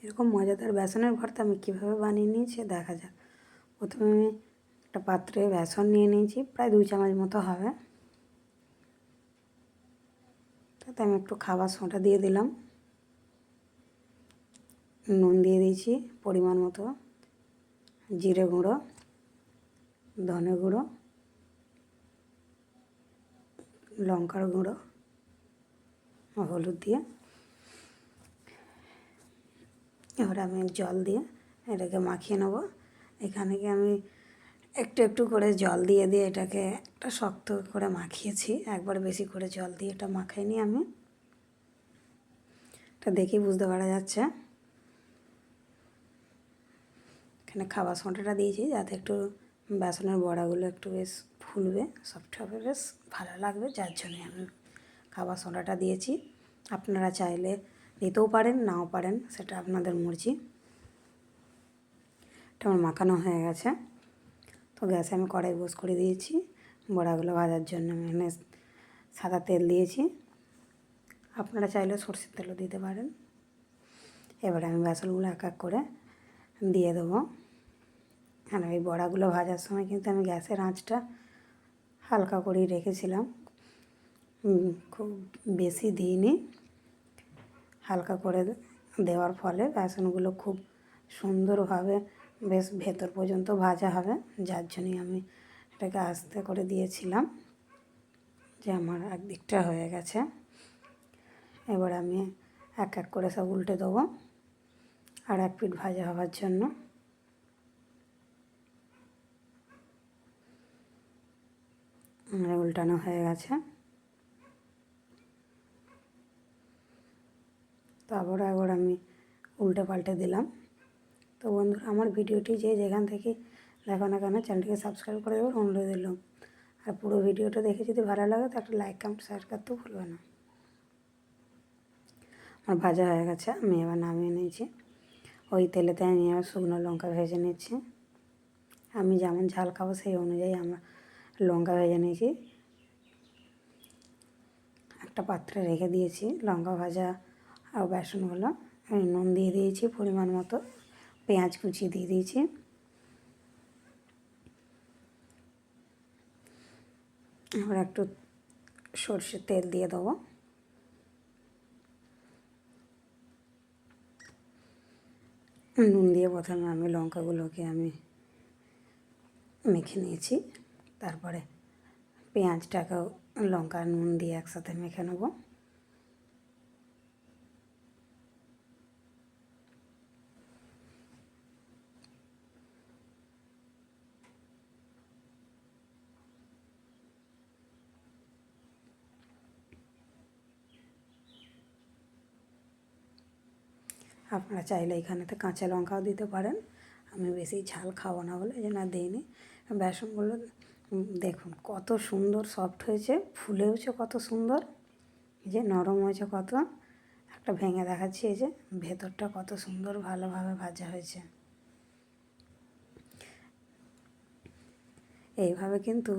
এরকম মজাদার বেসনের ভর্তা আমি কীভাবে বানিয়ে নিয়েছি দেখা যাক। প্রথমে আমি একটা পাত্রে বেসন নিয়ে নিয়েছি, প্রায় 2 চামচ মতো হবে। তাতে আমি একটু খাবার সোঁটা দিয়ে দিলাম, নুন দিয়ে দিয়েছি পরিমাণ মতো, জিরে গুঁড়ো, ধনে গুঁড়ো, লঙ্কার গুঁড়ো, হলুদ দিয়ে এবার আমি জল দিয়ে এটাকে মাখিয়ে নেব। এখানে কি আমি একটু একটু করে জল দিয়ে দিয়ে এটাকে একটা শক্ত করে মাখিয়েছি, একবার বেশি করে জল দিয়ে এটা মাখাইনি আমি। এটা দেখেই বুঝতে পারা যাচ্ছে। এখানে খাবার সোঁটাটা দিয়েছি যাতে একটু বেসনের বড়াগুলো একটু বেশ ফুলবে, সফট হবে, বেশ ভালো লাগবে, যার জন্যে আমি খাবার সোঁটাটা দিয়েছি। আপনারা চাইলে দিতেও পারেন, নাও পারেন, সেটা আপনাদের মর্জি। এটা আমার মাখানো হয়ে গেছে। তো গ্যাসে আমি কড়াই বস করে দিয়েছি। বড়াগুলো ভাজার জন্য আমি এখানে সাদা তেল দিয়েছি, আপনারা চাইলে সরষের তেলও দিতে পারেন। এবারে আমি বেসনগুলো এক এক করে দিয়ে দেবো। আর এই বড়াগুলো ভাজার সময় কিন্তু আমি গ্যাসের আঁচটা হালকা করেই রেখেছিলাম, খুব বেশি দিইনি। হালকা করে দেওয়ার ফলে বেসনগুলো খুব সুন্দরভাবে বেশ ভেতর পর্যন্ত ভাজা হবে, যার জন্যই আমি এটাকে আস্তে করে দিয়েছিলাম যে আমার একদিকটা হয়ে গেছে। এবার আমি এক এক করে সব উল্টে দেবো আর এক পিঠ ভাজা হওয়ার জন্য। উল্টানো হয়ে গেছে। তারপর একবার আমি উল্টে পাল্টে দিলাম। তো বন্ধুরা, আমার ভিডিওটি যে যেখান থেকে দেখো না কেন চ্যানেলটিকে সাবস্ক্রাইব করে দেবেন অনুরোধ দিলাম। আর পুরো ভিডিওটা দেখে যদি ভালো লাগে তো একটা লাইক কমেন্ট শেয়ার করতেও ভুলবে না। আমার ভাজা হয়ে গেছে, আমি এবার নামিয়ে নিয়েছি। ওই তেলেতে আমি এবার শুকনো লঙ্কা ভেজে নিচ্ছি। আমি যেমন ঝাল খাবো সেই অনুযায়ী আমরা লঙ্কা ভেজে নিয়েছি। একটা পাত্রে রেখে দিয়েছি লঙ্কা ভাজা আর বেসনগুলো। আমি নুন দিয়ে দিয়েছি পরিমাণ মতো, পেঁয়াজ কুচি দিয়ে দিয়েছি। এবার একটু সর্ষের তেল দিয়ে দেবো। নুন দিয়ে প্রথমে আমি লঙ্কাগুলোকে আমি মেখে নিয়েছি, তারপরে পেঁয়াজটাকেও লঙ্কা নুন দিয়ে একসাথে মেখে নেব। আপনারা চাইলে এখানেতে কাঁচা লঙ্কাও দিতে পারেন, আমি বেশি ঝাল খাবো না বলে এই জন্য আর দিইনি। বেসনগুলো দেখুন কত সুন্দর সফট হয়েছে, ফুলেওছে কত সুন্দর, এই যে নরম হয়েছে কত। একটা ভেঙে দেখাচ্ছি, এই যে ভেতরটা কত সুন্দর ভালোভাবে ভাজা হয়েছে। এইভাবে কিন্তু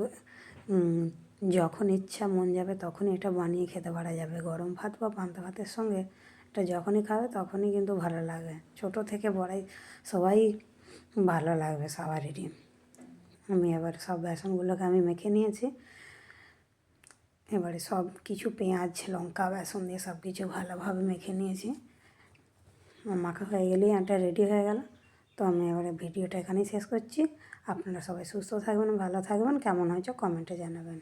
যখন ইচ্ছা মন যাবে তখনই এটা বানিয়ে খেতে পারা যাবে, গরম ভাত বা পান্তা ভাতের সঙ্গে এটা যখনই খাবে তখনই কিন্তু ভালো লাগে। ছোট থেকে বড়াই সবাই ভালো লাগবে সবারই। আমি এবার সব বেসনগুলোকে আমি মেখে নিয়েছি। এবারে সব কিছু পেঁয়াজ লঙ্কা বেসন দিয়ে সব কিছু ভালোভাবে মেখে নিয়েছি। মাখা হয়ে গেলেই এটা রেডি হয়ে গেল। তো আমি এবারে ভিডিওটা এখানেই শেষ করছি। আপনারা সবাই সুস্থ থাকবেন, ভালো থাকবেন, কেমন হয়েছে কমেন্টে জানাবেন।